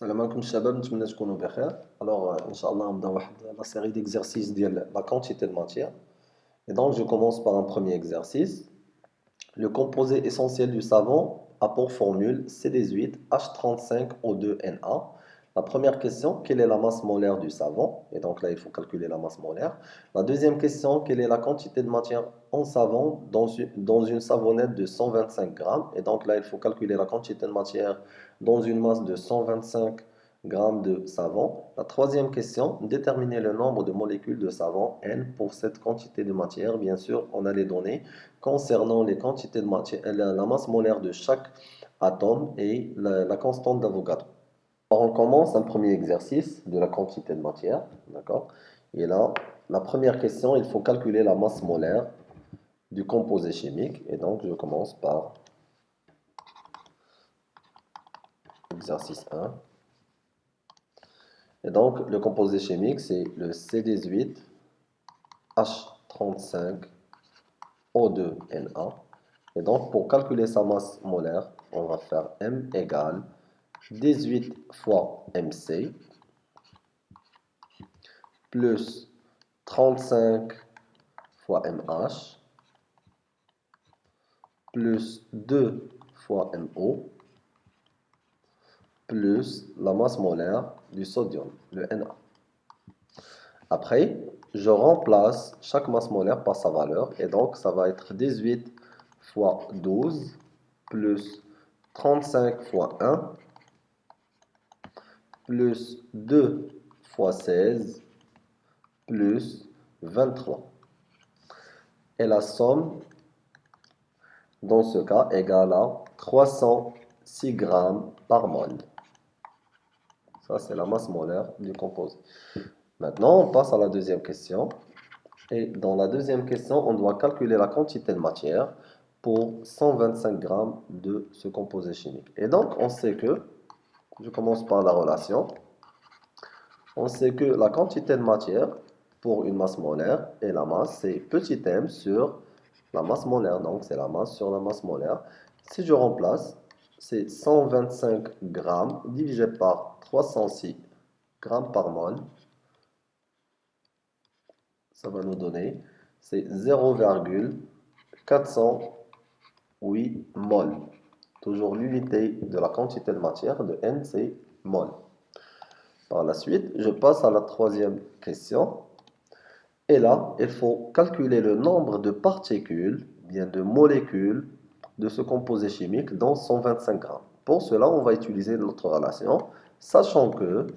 السلام عليكم الشباب، نتمنى تكونوا بخير. ان شاء الله نبدا واحد لا série d'exercices ديال la quantité de matière. Et donc je commence par un premier exercice. Le composé essentiel du savon a pour formule C18H35O2Na. La première question, quelle est la masse molaire du savon? Et donc là, il faut calculer la masse molaire. La deuxième question, quelle est la quantité de matière en savon dans une savonnette de 125 grammes? Et donc là, il faut calculer la quantité de matière dans une masse de 125 grammes de savon. La troisième question, déterminer le nombre de molécules de savon N pour cette quantité de matière. Bien sûr, on a les données concernant les quantités de matière, la masse molaire de chaque atome et la constante d'Avogadro. Alors, on commence un premier exercice de la quantité de matière, d'accord? Et là, la première question, il faut calculer la masse molaire du composé chimique. Et donc, je commence par exercice 1. Et donc, le composé chimique, c'est le C18H35O2Na. Et donc, pour calculer sa masse molaire, on va faire M égale 18 fois MC plus 35 fois MH plus 2 fois MO plus la masse molaire du sodium, le Na. Après, je remplace chaque masse molaire par sa valeur et donc ça va être 18 fois 12 plus 35 fois 1 plus 2 fois 16 plus 23. Et la somme, dans ce cas, égale à 306 grammes par mol. Ça, c'est la masse molaire du composé. Maintenant, on passe à la deuxième question. Et dans la deuxième question, on doit calculer la quantité de matière pour 125 grammes de ce composé chimique. Et donc, on sait que, je commence par la relation, on sait que la quantité de matière pour une masse molaire et la masse, c'est petit m sur la masse molaire. Donc, c'est la masse sur la masse molaire. Si je remplace, c'est 125 grammes divisé par 306 grammes par mol. Ça va nous donner, c'est 0,408 mol. Toujours l'unité de la quantité de matière de N, c'est mol. Par la suite, je passe à la troisième question. Et là, il faut calculer le nombre de particules, bien de molécules de ce composé chimique dans 125 grammes. Pour cela, on va utiliser notre relation, sachant que,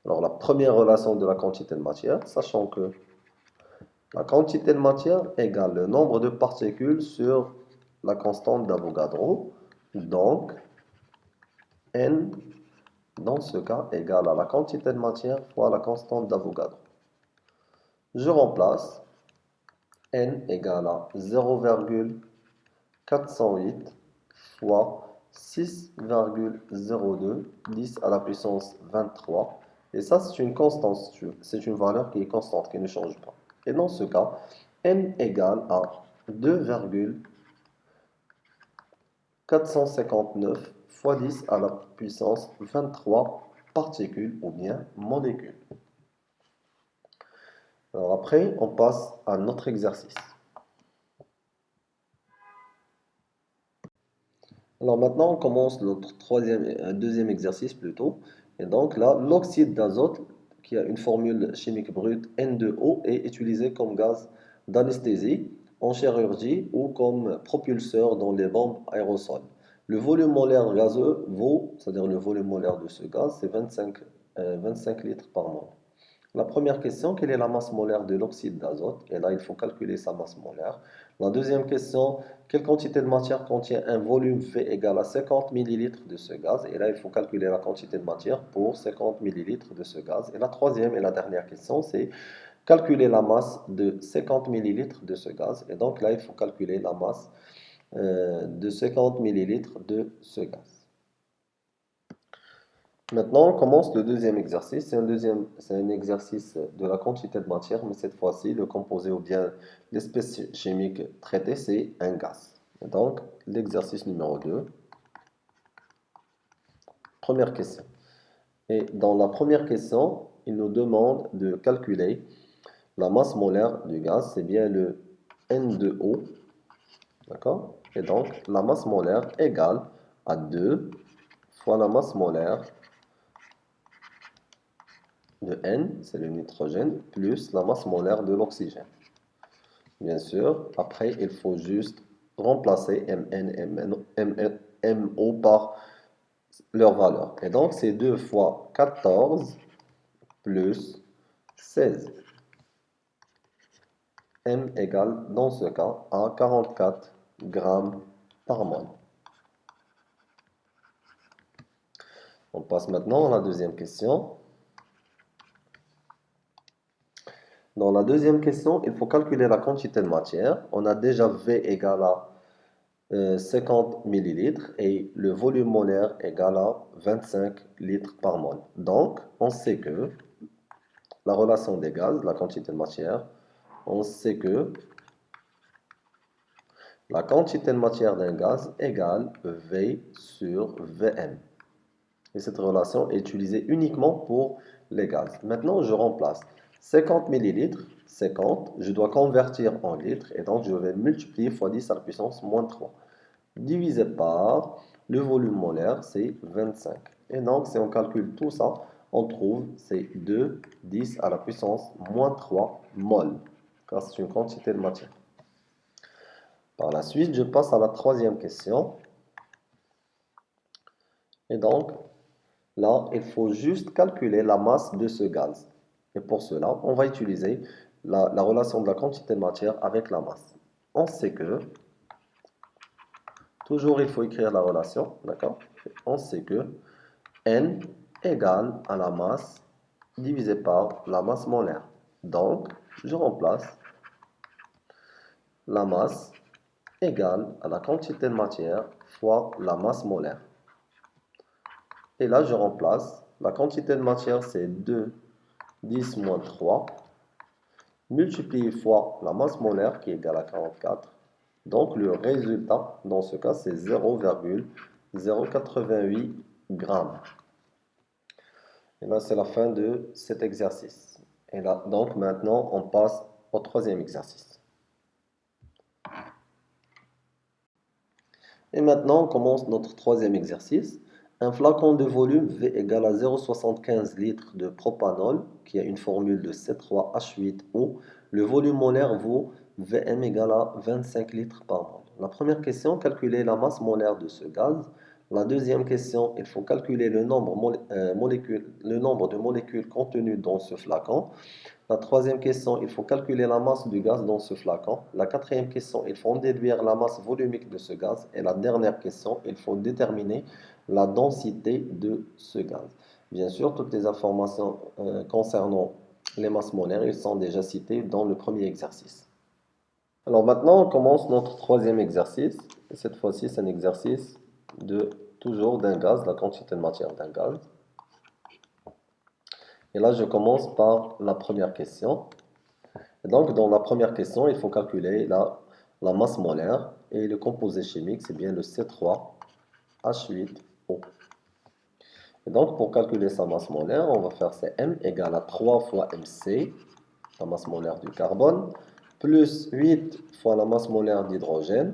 alors la première relation de la quantité de matière, sachant que la quantité de matière égale le nombre de particules sur la constante d'Avogadro, donc N, dans ce cas, égale à la quantité de matière fois la constante d'Avogadro. Je remplace N égale à 0,408 fois 6,02 10 à la puissance 23. Et ça, c'est une constante, c'est une valeur qui est constante, qui ne change pas. Et dans ce cas, N égale à 2,459 fois 10 à la puissance 23 particules ou bien molécules. Alors après, on passe à notre exercice. Alors maintenant, on commence notre deuxième exercice plutôt. Et donc là, l'oxyde d'azote, qui a une formule chimique brute N2O, est utilisé comme gaz d'anesthésie en chirurgie ou comme propulseur dans les bombes aérosols. Le volume molaire gazeux vaut, c'est-à-dire le volume molaire de ce gaz, c'est 25 litres par mol. La première question, quelle est la masse molaire de l'oxyde d'azote? Et là, il faut calculer sa masse molaire. La deuxième question, quelle quantité de matière contient un volume V égal à 50 ml de ce gaz? Et là, il faut calculer la quantité de matière pour 50 ml de ce gaz. Et la troisième et la dernière question, c'est calculer la masse de 50 ml de ce gaz. Et donc là, il faut calculer la masse de 50 ml de ce gaz. Maintenant, on commence le deuxième exercice. C'est un exercice de la quantité de matière, mais cette fois-ci, le composé ou bien l'espèce chimique traitée, c'est un gaz. Et donc, l'exercice numéro 2. première question. Et dans la première question, il nous demande de calculer la masse molaire du gaz, c'est bien le N2O, d'accord? Et donc, la masse molaire égale à 2 fois la masse molaire de N, c'est le nitrogène, plus la masse molaire de l'oxygène. Bien sûr, après, il faut juste remplacer MO par leur valeur. Et donc, c'est 2 fois 14 plus 16. M égale, dans ce cas, à 44 grammes par mol. On passe maintenant à la deuxième question. Dans la deuxième question, il faut calculer la quantité de matière. On a déjà V égale à 50 millilitres et le volume molaire égale à 25 litres par mol. Donc, on sait que la relation des gaz, la quantité de matière, on sait que la quantité de matière d'un gaz égale V sur Vm. Et cette relation est utilisée uniquement pour les gaz. Maintenant, je remplace 50 millilitres, 50, je dois convertir en litres, et donc je vais multiplier fois 10 à la puissance moins 3. Divisé par le volume molaire, c'est 25. Et donc, si on calcule tout ça, on trouve c'est 2, 10 à la puissance moins 3 mol, car c'est une quantité de matière. Par la suite, je passe à la troisième question. Et donc, là, il faut juste calculer la masse de ce gaz. Et pour cela, on va utiliser la relation de la quantité de matière avec la masse. On sait que, toujours il faut écrire la relation, d'accord? On sait que N égale à la masse divisé par la masse molaire. Donc, je remplace la masse égale à la quantité de matière fois la masse molaire. Et là, je remplace la quantité de matière, c'est 2, 10 moins 3, multiplié fois la masse molaire qui est égale à 44. Donc, le résultat, dans ce cas, c'est 0,088 grammes. Et là, c'est la fin de cet exercice. Et là, donc, maintenant, on passe au troisième exercice. Et maintenant, on commence notre troisième exercice. Un flacon de volume V égale à 0,75 litres de propanol, qui a une formule de C3H8O. Le volume molaire vaut Vm égale à 25 litres par mol. La première question, calculer la masse molaire de ce gaz. La deuxième question, il faut calculer le nombre de molécules contenues dans ce flacon. La troisième question, il faut calculer la masse du gaz dans ce flacon. La quatrième question, il faut en déduire la masse volumique de ce gaz. Et la dernière question, il faut déterminer la densité de ce gaz. Bien sûr, toutes les informations concernant les masses molaires, ils sont déjà citées dans le premier exercice. Alors maintenant, on commence notre troisième exercice. Et cette fois-ci, c'est un exercice toujours d'un gaz, la quantité de matière d'un gaz. Et là, je commence par la première question. Et donc, dans la première question, il faut calculer la masse molaire. Et le composé chimique, c'est bien le C3H8O. Et donc, pour calculer sa masse molaire, on va faire Cm égale à 3 fois Mc, la masse molaire du carbone, plus 8 fois la masse molaire d'hydrogène,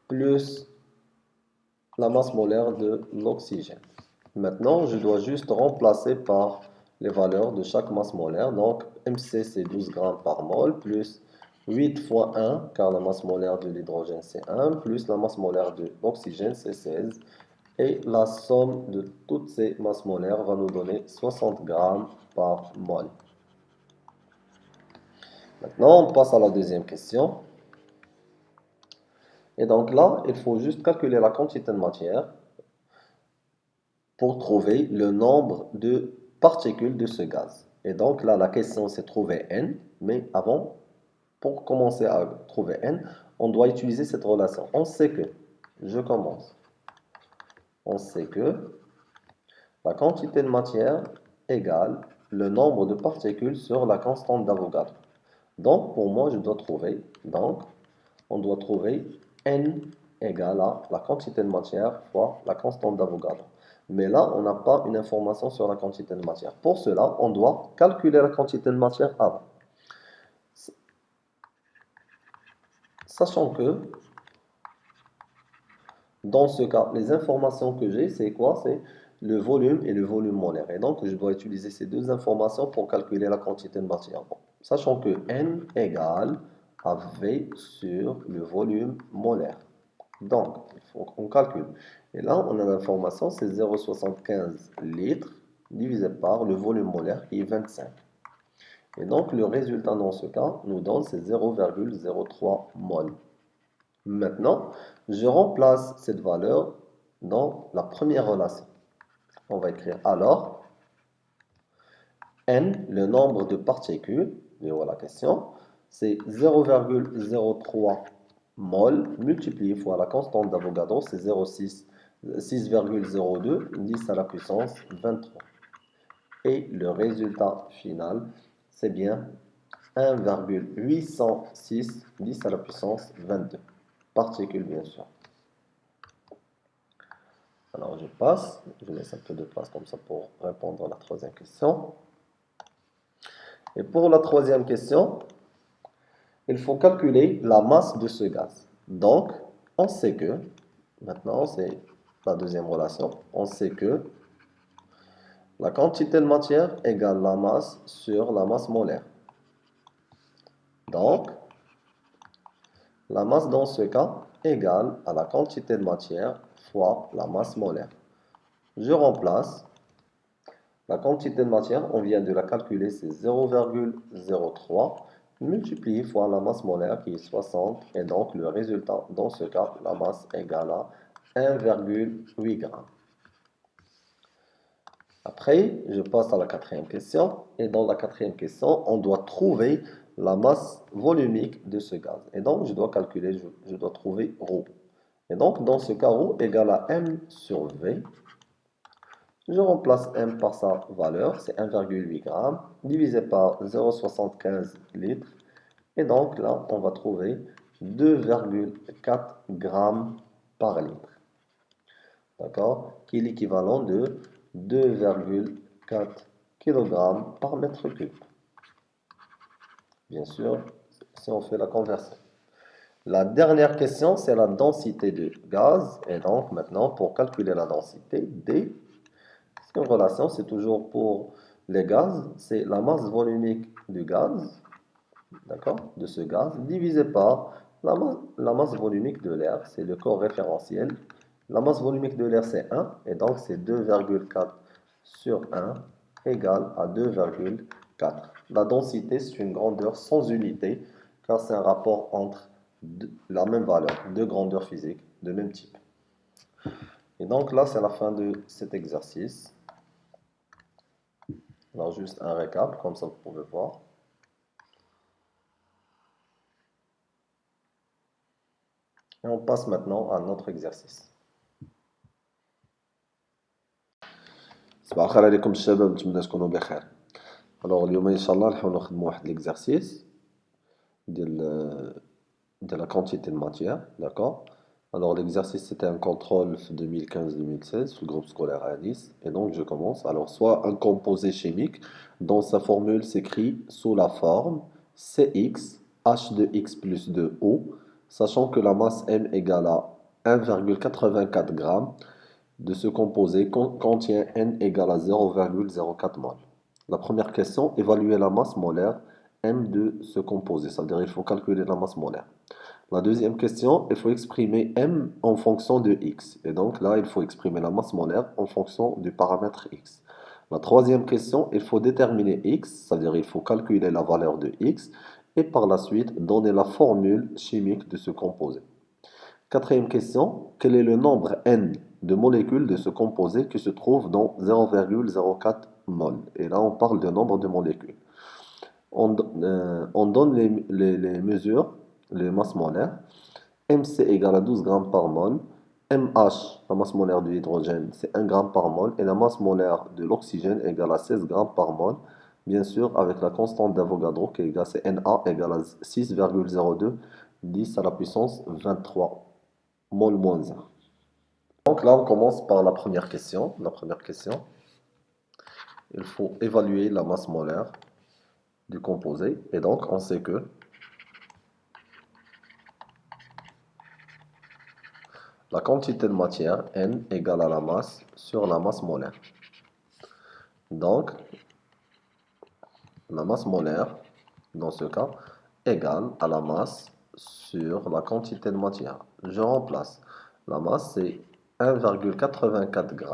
plus la masse molaire de l'oxygène. Maintenant, je dois juste remplacer par les valeurs de chaque masse molaire. Donc, Mc, c'est 12 grammes par mol, plus 8 fois 1, car la masse molaire de l'hydrogène, c'est 1, plus la masse molaire de l'oxygène, c'est 16. Et la somme de toutes ces masses molaires va nous donner 60 grammes par mol. Maintenant, on passe à la deuxième question. Et donc là, il faut juste calculer la quantité de matière pour trouver le nombre de particules de ce gaz. Et donc là, la question c'est trouver N, mais avant, pour commencer à trouver N, on doit utiliser cette relation. On sait que, je commence, on sait que la quantité de matière égale le nombre de particules sur la constante d'Avogadro. Donc, pour moi, je dois trouver, donc, on doit trouver N égale à la quantité de matière fois la constante d'Avogadro. Mais là, on n'a pas une information sur la quantité de matière. Pour cela, on doit calculer la quantité de matière avant. Sachant que, dans ce cas, les informations que j'ai, c'est quoi? C'est le volume et le volume molaire. Et donc, je dois utiliser ces deux informations pour calculer la quantité de matière. Bon, sachant que N égale à V sur le volume molaire. Donc, il faut qu'on calcule. Et là, on a l'information, c'est 0,75 litres divisé par le volume molaire qui est 25. Et donc, le résultat dans ce cas nous donne, c'est 0,03 mol. Maintenant, je remplace cette valeur dans la première relation. On va écrire alors N, le nombre de particules, et voilà la question, c'est 0,03 mol multiplié fois la constante d'Avogadro, c'est 6,02, 10 à la puissance 23. Et le résultat final, c'est bien 1,806, 10 à la puissance 22. Particules, bien sûr. Alors, je passe. Je laisse un peu de place comme ça pour répondre à la troisième question. Et pour la troisième question, il faut calculer la masse de ce gaz. Donc, on sait que, maintenant, c'est la deuxième relation, on sait que la quantité de matière égale la masse sur la masse molaire. Donc, la masse dans ce cas égale à la quantité de matière fois la masse molaire. Je remplace la quantité de matière, on vient de la calculer, c'est 0,03 multiplié fois la masse molaire qui est 60. Et donc, le résultat, dans ce cas, la masse égale à 1,8 g. Après, je passe à la quatrième question. Et dans la quatrième question, on doit trouver la masse volumique de ce gaz. Et donc, je dois calculer, je dois trouver ρ. Et donc, dans ce cas, ρ égale à m sur v. Je remplace m par sa valeur, c'est 1,8 g, divisé par 0,75 litres. Et donc là, on va trouver 2,4 g par litre. D'accord? Qui est l'équivalent de 2,4 kg par mètre cube. Bien sûr, si on fait la conversion. La dernière question, c'est la densité de gaz. Et donc maintenant, pour calculer la densité, D, c'est une relation, c'est toujours pour les gaz, c'est la masse volumique du gaz, d'accord, de ce gaz, divisé par la masse volumique de l'air, c'est le corps référentiel. La masse volumique de l'air, c'est 1, et donc c'est 2,4 sur 1 égale à 2,4. La densité, c'est une grandeur sans unité, car c'est un rapport entre la même valeur, deux grandeurs physiques de même type. Et donc là, c'est la fin de cet exercice. Alors juste un récap, comme ça vous pouvez voir. Et on passe maintenant à notre exercice. صباح الخير عليكم الشباب، نتمنى تكونوا بخير. Alors اليوم ان شاء الله نحاول نخدموا واحد l'exercice de la quantité de matière, d'accord? Alors l'exercice c'était un contrôle 2015-2016 sur le groupe scolaire à Nice. Et donc je commence. Alors soit un composé chimique dont sa formule s'écrit sous la forme CX H de X plus 2O, sachant que la masse M égale à 1,84 g de ce composé contient N égale à 0,04 mol. La première question, évaluer la masse molaire M de ce composé, ça veut dire il faut calculer la masse molaire. La deuxième question, il faut exprimer M en fonction de X. Et donc là, il faut exprimer la masse molaire en fonction du paramètre X. La troisième question, il faut déterminer X, c'est-à-dire il faut calculer la valeur de X et par la suite donner la formule chimique de ce composé. Quatrième question, quel est le nombre N de molécules de ce composé qui se trouve dans 0,04 mol? Et là, on parle de nombre de molécules. On donne les mesures, les masses molaires. MC égale à 12 grammes par mol. MH, la masse molaire de l'hydrogène, c'est 1 gramme par mol. Et la masse molaire de l'oxygène égale à 16 grammes par mol. Bien sûr, avec la constante d'Avogadro qui est égale à Na égale à 6,02, 10 à la puissance 23. mol moins 1. Donc là, on commence par la première question. La première question, il faut évaluer la masse molaire du composé. Et donc, on sait que la quantité de matière, N, égale à la masse sur la masse molaire. Donc, la masse molaire, dans ce cas, égale à la masse sur la quantité de matière. Je remplace. La masse, c'est 1,84 g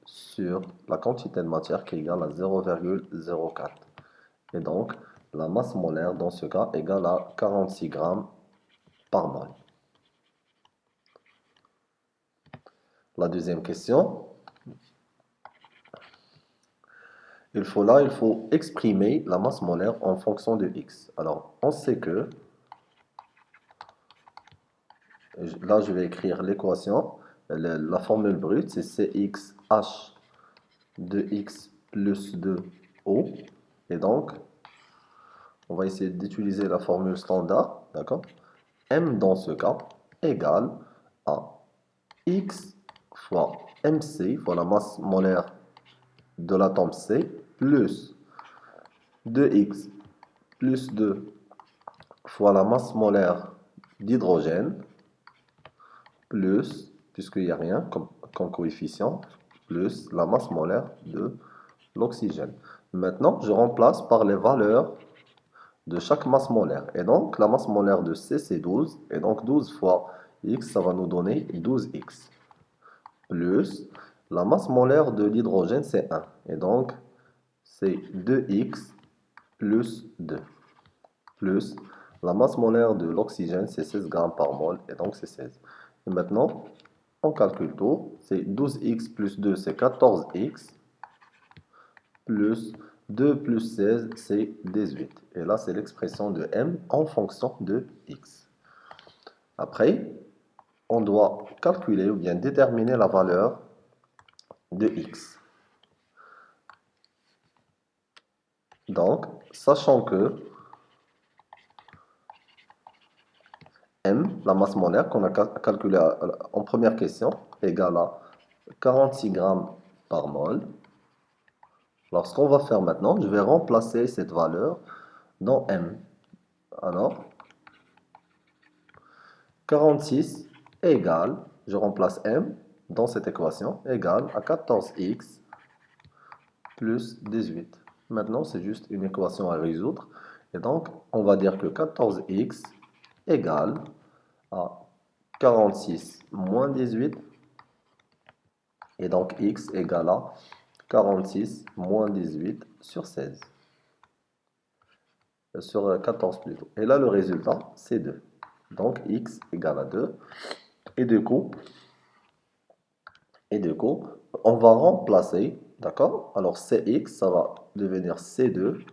sur la quantité de matière qui est égale à 0,04. Et donc, la masse molaire, dans ce cas, égale à 46 g par mol. La deuxième question, il faut exprimer la masse molaire en fonction de x. Alors, on sait que, là je vais écrire l'équation, la formule brute, c'est CXH de x plus 2O. Et donc, on va essayer d'utiliser la formule standard, d'accord? M dans ce cas égale à x fois mc, fois la masse molaire de l'atome C, plus 2x plus 2 fois la masse molaire d'hydrogène, plus, puisqu'il n'y a rien comme coefficient, plus la masse molaire de l'oxygène. Maintenant, je remplace par les valeurs de chaque masse molaire. Et donc, la masse molaire de C, c'est 12. Et donc, 12 fois x, ça va nous donner 12x. Plus la masse molaire de l'hydrogène, c'est 1. Et donc, c'est 2x plus 2. Plus la masse molaire de l'oxygène, c'est 16 grammes par mol. Et donc, c'est 16. Et maintenant, on calcule tout. C'est 12x plus 2, c'est 14x. Plus 2 plus 16, c'est 18. Et là, c'est l'expression de m en fonction de x. Après, on doit calculer ou bien déterminer la valeur de x. Donc, sachant que m, la masse molaire qu'on a calculée en première question, égale à 46 grammes par mol. Alors, ce qu'on va faire maintenant, je vais remplacer cette valeur dans m. Alors, 46 égale, je remplace m dans cette équation, égale à 14x plus 18. Maintenant, c'est juste une équation à résoudre. Et donc, on va dire que 14x égale à 46 moins 18. Et donc, x égale à 46 moins 18 sur 16. Sur 14 plutôt. Et là, le résultat, c'est 2. Donc, x égale à 2. Et du coup, on va remplacer, d'accord? Alors, Cx, ça va devenir C2.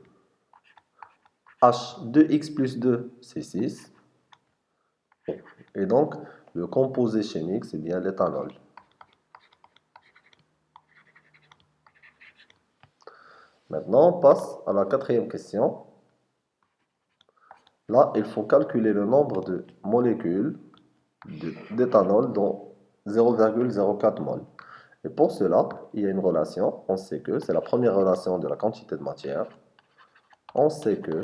H2x plus 2, c'est 6. Et donc, le composé chimique, c'est bien l'éthanol. Maintenant, on passe à la quatrième question. Là, il faut calculer le nombre de molécules d'éthanol dans 0,04 mol. Et pour cela, il y a une relation. On sait que c'est la première relation de la quantité de matière. On sait que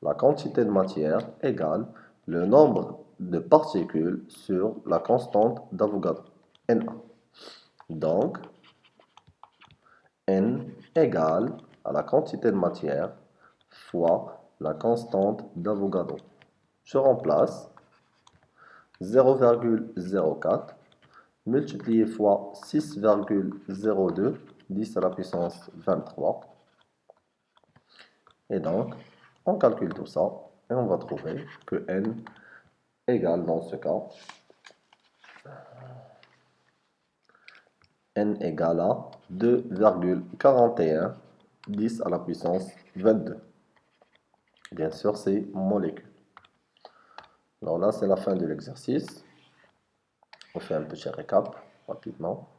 la quantité de matière égale le nombre de particules sur la constante d'Avogadro, Na. Donc, N égale à la quantité de matière fois la constante d'Avogadro. Je remplace 0,04 multiplié fois 6,02, 10 à la puissance 23. Et donc, on calcule tout ça et on va trouver que N égale dans ce cas, N égale à 2,41, 10 à la puissance 22. Bien sûr, c'est molécules. Alors là, c'est la fin de l'exercice. On fait un petit récap rapidement.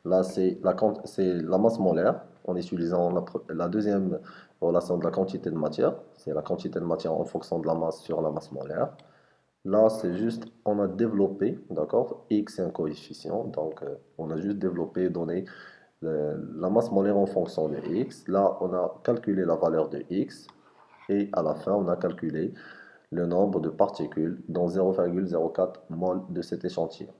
Là, c'est la masse molaire en utilisant la deuxième relation de la quantité de matière. C'est la quantité de matière en fonction de la masse sur la masse molaire. Là, c'est juste, on a développé, d'accord? X est un coefficient, donc on a juste développé, donné la masse molaire en fonction de X. Là, on a calculé la valeur de X et à la fin, on a calculé le nombre de particules dans 0,04 mol de cet échantillon.